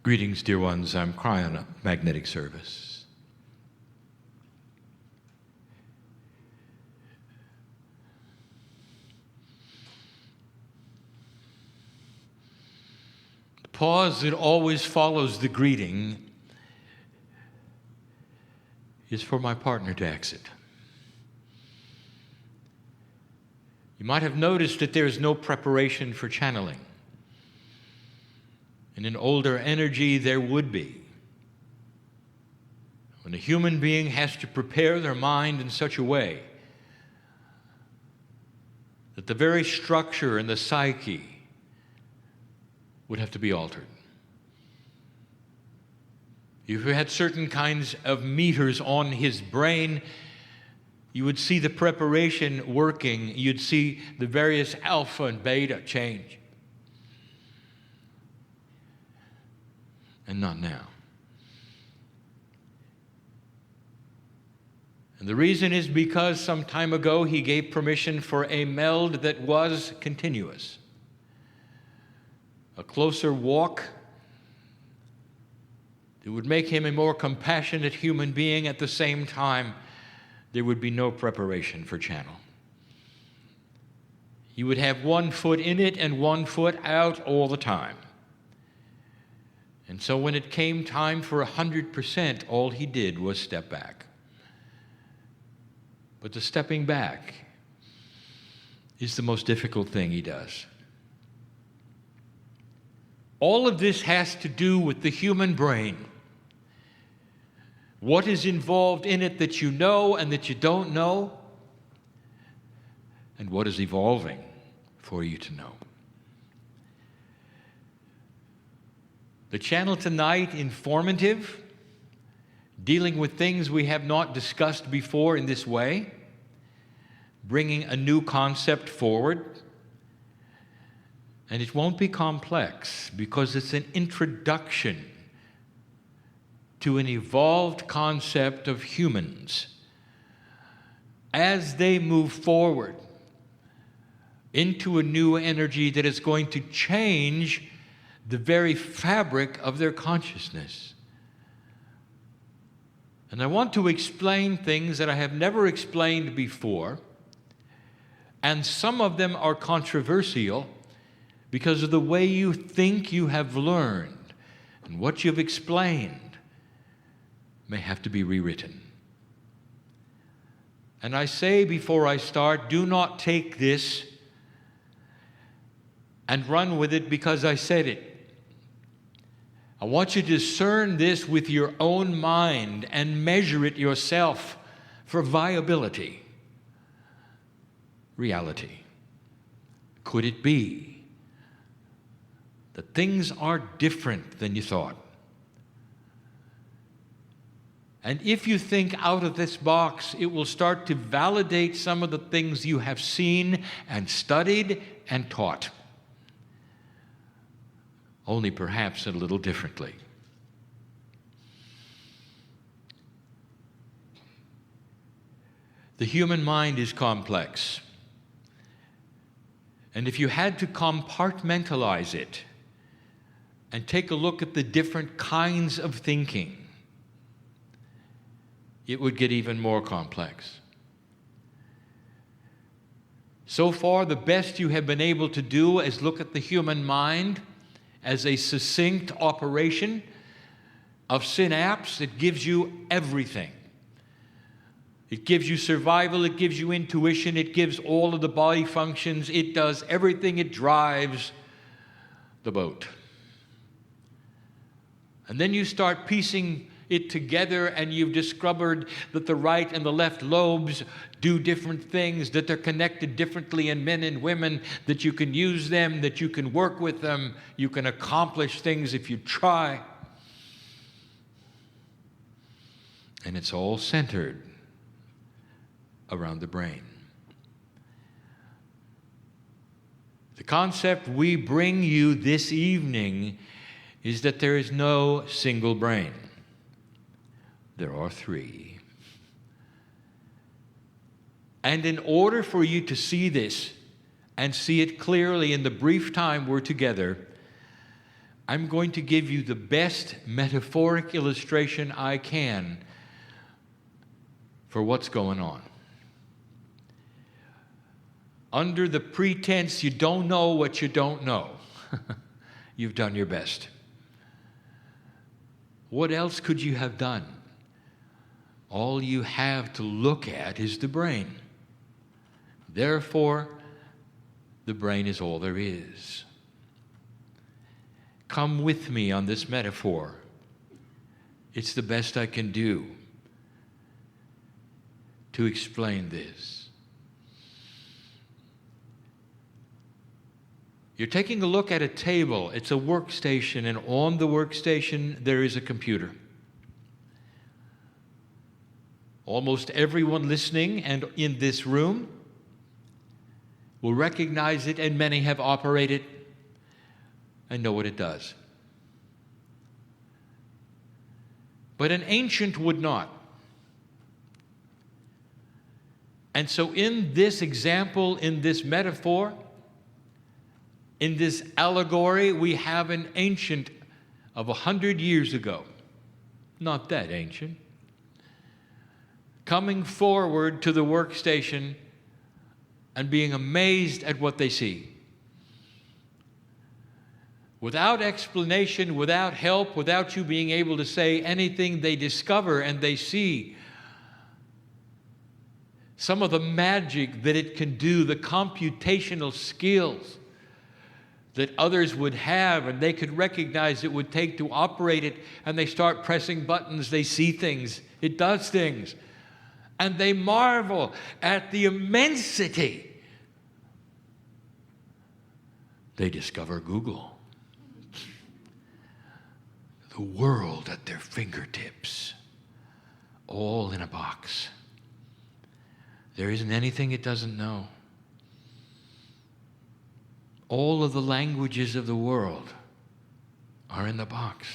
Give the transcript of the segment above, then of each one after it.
Greetings, dear ones. I'm Kryon, Magnetic Service. The pause that always follows the greeting is for my partner to exit. You might have noticed that there is no preparation for channeling. In an older energy, there would be. When a human being has to prepare their mind in such a way that the very structure and the psyche would have to be altered. If you had certain kinds of meters on his brain, you would see the preparation working. You'd see the various alpha and beta change. And not now. And the reason is because some time ago he gave permission for a meld that was continuous. A closer walk that would make him a more compassionate human being. At the same time, there would be no preparation for channel. He would have one foot in it and one foot out all the time. And so when it came time for 100%, all he did was step back. But the stepping back is the most difficult thing he does. All of this has to do with the human brain. What is involved in it that you know and that you don't know, and what is evolving for you to know. The channel tonight, informative, dealing with things we have not discussed before in this way, bringing a new concept forward. And it won't be complex because it's an introduction to an evolved concept of humans as they move forward into a new energy that is going to change the very fabric of their consciousness. And I want to explain things that I have never explained before, and some of them are controversial because of the way you think you have learned, and what you've explained may have to be rewritten. And I say before I start, do not take this and run with it because I said it. I want you to discern this with your own mind and measure it yourself for viability. Reality. Could it be that things are different than you thought? And if you think out of this box, it will start to validate some of the things you have seen and studied and taught. Only perhaps a little differently. The human mind is complex. And if you had to compartmentalize it and take a look at the different kinds of thinking, it would get even more complex. So far, the best you have been able to do is look at the human mind as a succinct operation of synapse that gives you everything. It gives you survival, it gives you intuition, it gives all of the body functions, it does everything, it drives the boat. And then you start piecing it together and you've discovered that the right and the left lobes do different things, that they're connected differently in men and women, that you can use them, that you can work with them, you can accomplish things if you try. And it's all centered around the brain. The concept we bring you this evening is that there is no single brain. There are three. And in order for you to see this and see it clearly in the brief time we're together, I'm going to give you the best metaphoric illustration I can for what's going on. Under the pretense you don't know what you don't know, you've done your best. What else could you have done? All you have to look at is the brain. Therefore, the brain is all there is. Come with me on this metaphor. It's the best I can do to explain this. You're taking a look at a table. It's a workstation, and on the workstation there is a computer. Almost everyone listening and in this room will recognize it, and many have operated and know what it does. But an ancient would not. And so in this example, in this metaphor, in this allegory, we have an ancient of 100 years ago, not that ancient, coming forward to the workstation and being amazed at what they see. Without explanation, without help, without you being able to say anything, they discover and they see some of the magic that it can do, the computational skills that others would have, and they could recognize it would take to operate it, and they start pressing buttons, they see things, it does things, and they marvel at the immensity. They discover Google. The world at their fingertips, all in a box. There isn't anything it doesn't know. All of the languages of the world are in the box.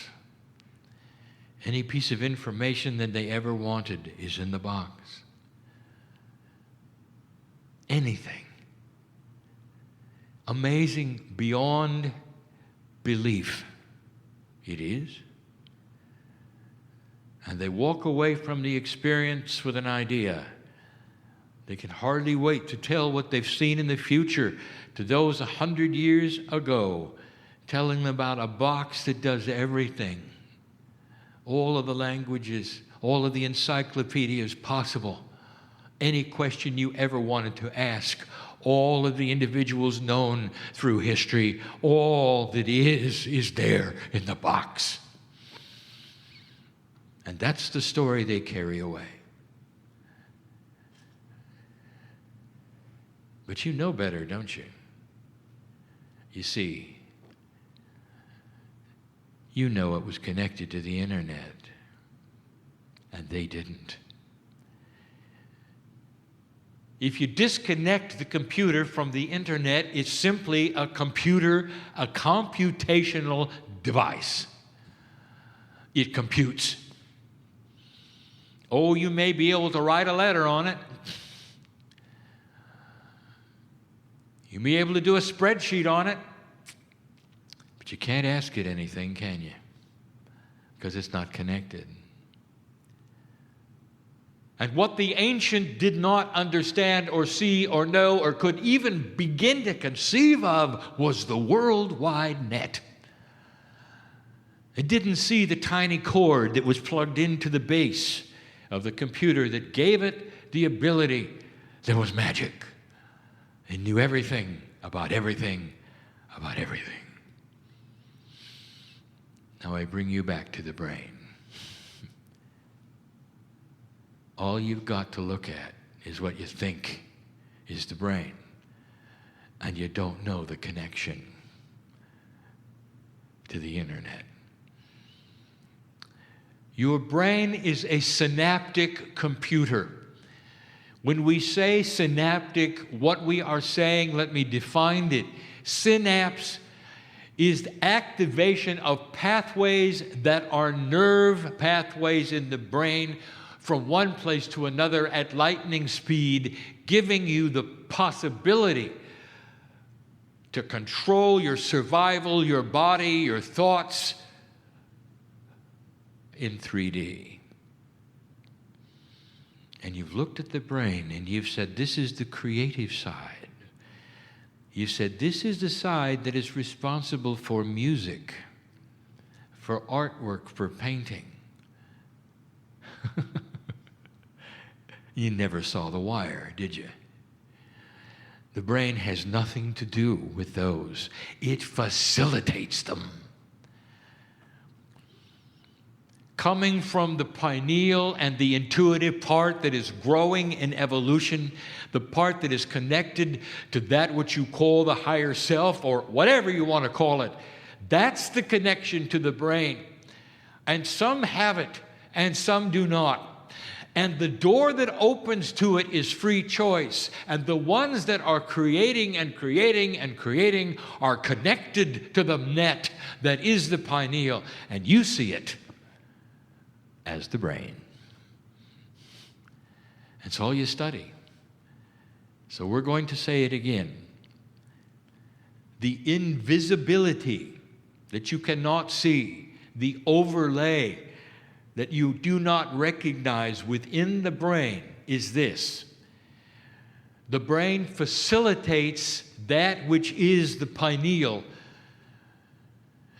Any piece of information that they ever wanted is in the box. Anything. Amazing beyond belief. It is. And they walk away from the experience with an idea. They can hardly wait to tell what they've seen in the future to those 100 years ago, telling them about a box that does everything. All of the languages, all of the encyclopedias possible. Any question you ever wanted to ask, all of the individuals known through history, all that is there in the box. And that's the story they carry away. But you know better, don't you? You see, you know it was connected to the internet, and they didn't. If you disconnect the computer from the internet, it's simply a computer, a computational device. It computes. Oh, you may be able to write a letter on it. You may be able to do a spreadsheet on it. But you can't ask it anything, can you? Because it's not connected. And what the ancient did not understand or see or know or could even begin to conceive of was the World Wide Net. It didn't see the tiny cord that was plugged into the base of the computer that gave it the ability. There was magic. It knew everything about everything about everything. Now I bring you back to the brain. All you've got to look at is what you think is the brain, and you don't know the connection to the internet. Your brain is a synaptic computer. When we say synaptic, what we are saying, let me define it. Synapse is the activation of pathways that are nerve pathways in the brain from one place to another at lightning speed, giving you the possibility to control your survival, your body, your thoughts in 3D. And you've looked at the brain and you've said, this is the creative side. You said, this is the side that is responsible for music, for artwork, for painting. You never saw The Wire, did you? The brain has nothing to do with those. It facilitates them. Coming from the pineal and the intuitive part that is growing in evolution, the part that is connected to that which you call the higher self, or whatever you want to call it, that's the connection to the brain. And some have it, and some do not. And the door that opens to it is free choice. And the ones that are creating and creating and creating are connected to the net that is the pineal. And you see it as the brain. That's all you study. So we're going to say it again. The invisibility that you cannot see, the overlay that you do not recognize within the brain is this. The brain facilitates that which is the pineal.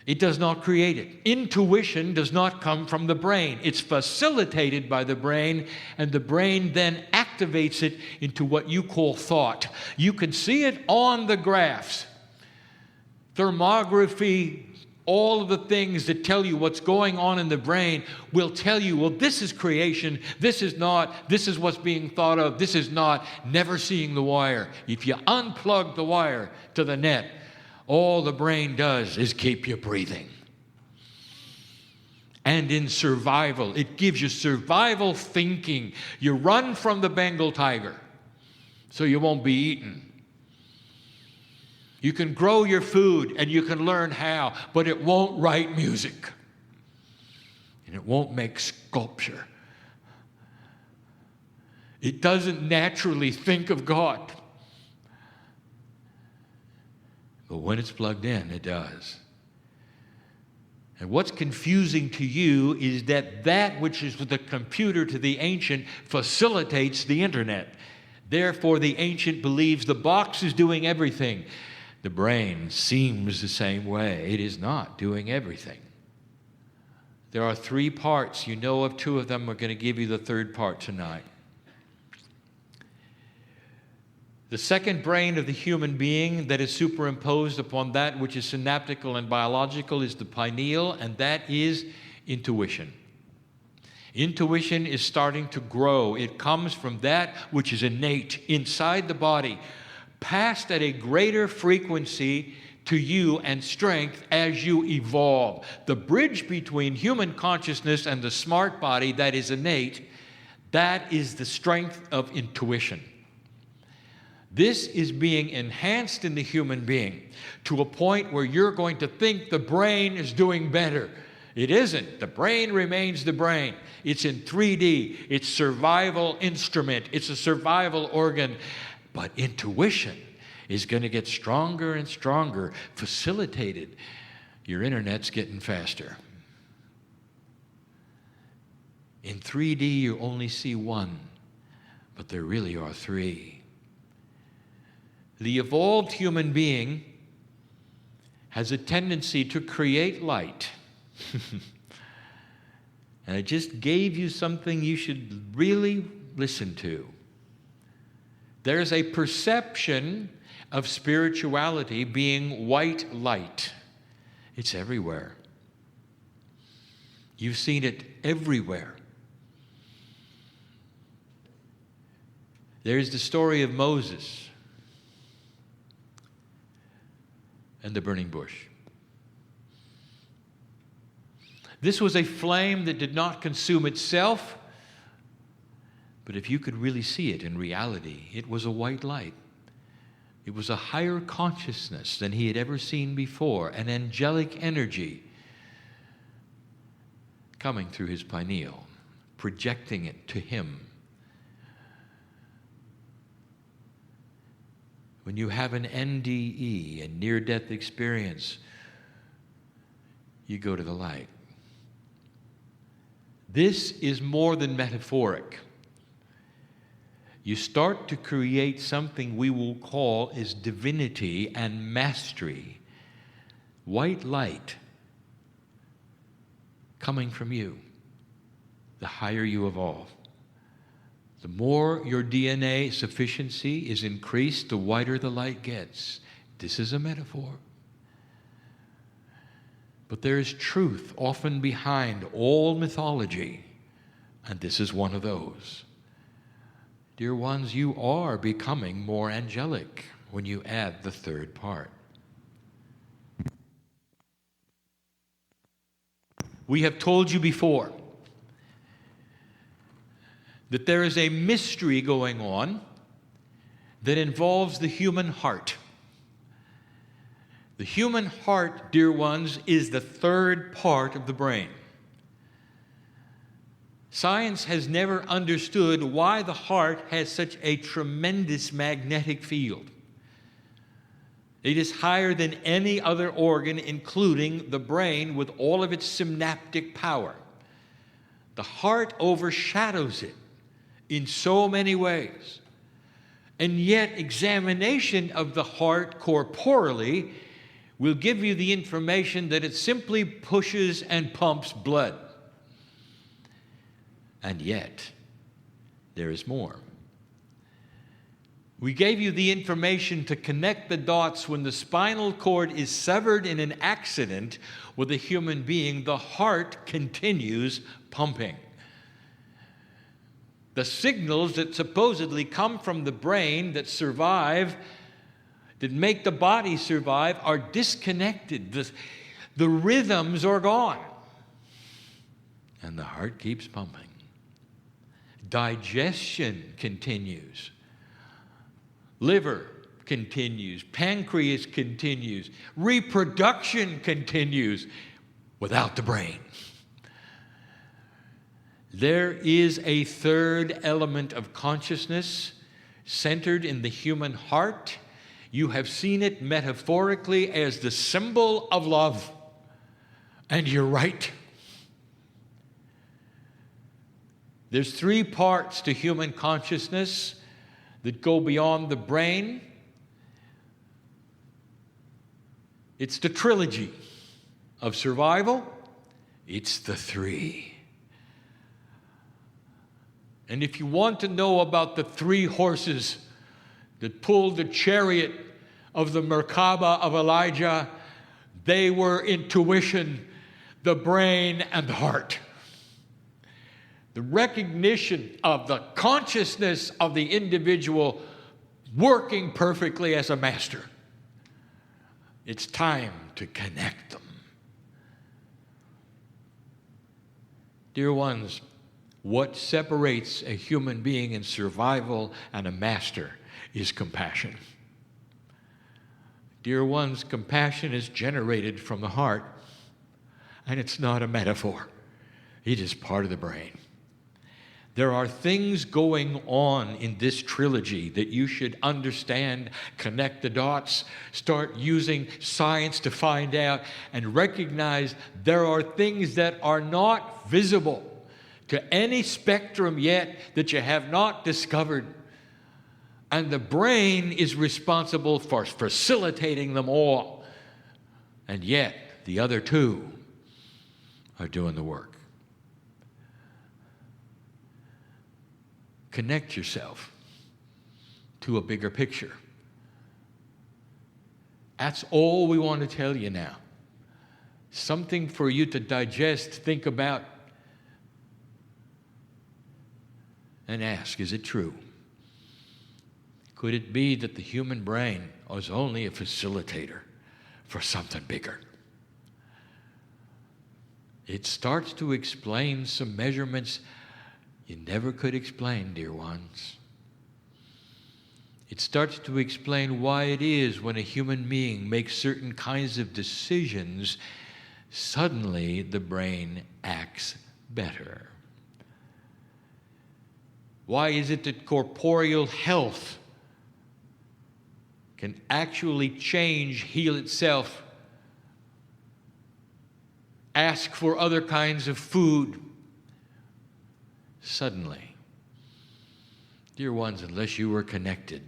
It does not create it. Intuition does not come from the brain. It's facilitated by the brain, and the brain then activates it into what you call thought. You can see it on the graphs. Thermography, all of the things that tell you what's going on in the brain will tell you, well, this is creation, this is not, this is what's being thought of, this is not, never seeing the wire. If you unplug the wire to the net, all the brain does is keep you breathing. And in survival, it gives you survival thinking. You run from the Bengal tiger so you won't be eaten. You can grow your food and you can learn how, but it won't write music. And it won't make sculpture. It doesn't naturally think of God. But when it's plugged in, it does. And what's confusing to you is that that which is with the computer to the ancient facilitates the internet. Therefore, the ancient believes the box is doing everything. The brain seems the same way. It is not doing everything. There are 3 parts. You know of 2 of them. We're going to give you the 3rd part tonight. The second brain of the human being that is superimposed upon that which is synaptical and biological is the pineal, and that is intuition. Intuition is starting to grow. It comes from that which is innate inside the body, passed at a greater frequency to you and strength as you evolve. The bridge between human consciousness and the smart body that is innate, that is the strength of intuition. This is being enhanced in the human being to a point where you're going to think the brain is doing better. It isn't. The brain remains the brain. It's in 3D. It's a survival instrument. It's a survival organ. But intuition is going to get stronger and stronger, facilitated. Your internet's getting faster. In 3D, you only see 1, but there really are 3. The evolved human being has a tendency to create light. And I just gave you something you should really listen to. There's a perception of spirituality being white light. It's everywhere. You've seen it everywhere. There's the story of Moses and the burning bush. This was a flame that did not consume itself, but if you could really see it in reality, it was a white light. It was a higher consciousness than he had ever seen before, an angelic energy coming through his pineal, projecting it to him. when you have an NDE, a near-death experience, you go to the light. This is more than metaphoric. You start to create something we will call is divinity and mastery. White light coming from you, the higher you evolve. The more your DNA sufficiency is increased, the whiter the light gets. This is a metaphor. But there is truth often behind all mythology, and this is one of those. Dear ones, you are becoming more angelic when you add the third part. We have told you before that there is a mystery going on that involves the human heart. The human heart, dear ones, is the third part of the brain. Science has never understood why the heart has such a tremendous magnetic field. It is higher than any other organ, including the brain, with all of its synaptic power. The heart overshadows it in so many ways. And yet, examination of the heart corporally will give you the information that it simply pushes and pumps blood. And yet, there is more. We gave you the information to connect the dots when the spinal cord is severed in an accident with a human being, the heart continues pumping. The signals that supposedly come from the brain that survive, that make the body survive, are disconnected. The rhythms are gone. And the heart keeps pumping. Digestion continues. Liver continues. Pancreas continues. Reproduction continues without the brain. There is a third element of consciousness centered in the human heart. You have seen it metaphorically as the symbol of love. And you're right. There's three parts to human consciousness that go beyond the brain. It's the trilogy of survival. It's the three. And if you want to know about the three horses that pulled the chariot of the Merkaba of Elijah, they were intuition, the brain, and the heart. The recognition of the consciousness of the individual working perfectly as a master. It's time to connect them. Dear ones, what separates a human being in survival and a master is compassion. Dear ones, compassion is generated from the heart, and it's not a metaphor. It is part of the brain. There are things going on in this trilogy that you should understand, connect the dots, start using science to find out, and recognize there are things that are not visible to any spectrum yet that you have not discovered. And the brain is responsible for facilitating them all. And yet, the other two are doing the work. Connect yourself to a bigger picture. That's all we want to tell you now. Something for you to digest, think about, and ask, is it true? Could it be that the human brain is only a facilitator for something bigger? It starts to explain some measurements you never could explain, dear ones. It starts to explain why it is when a human being makes certain kinds of decisions, suddenly the brain acts better. Why is it that corporeal health can actually change, heal itself, ask for other kinds of food, suddenly, dear ones, unless you were connected,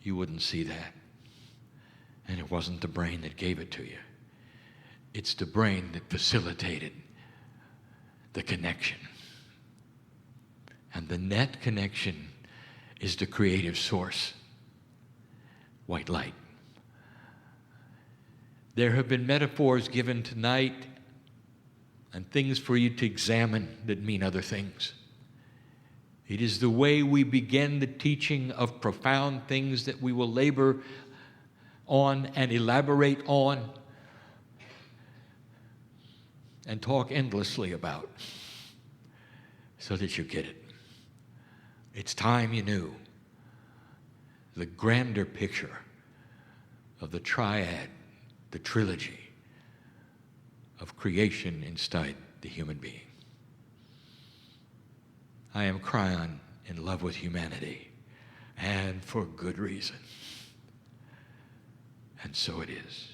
you wouldn't see that. And it wasn't the brain that gave it to you. It's the brain that facilitated the connection. And the net connection is the creative source, white light. There have been metaphors given tonight and things for you to examine that mean other things. It is the way we begin the teaching of profound things that we will labor on and elaborate on and talk endlessly about so that you get it. It's time you knew the grander picture of the triad, the trilogy of creation inside the human being. I am Kryon, in love with humanity, and for good reason. And so it is.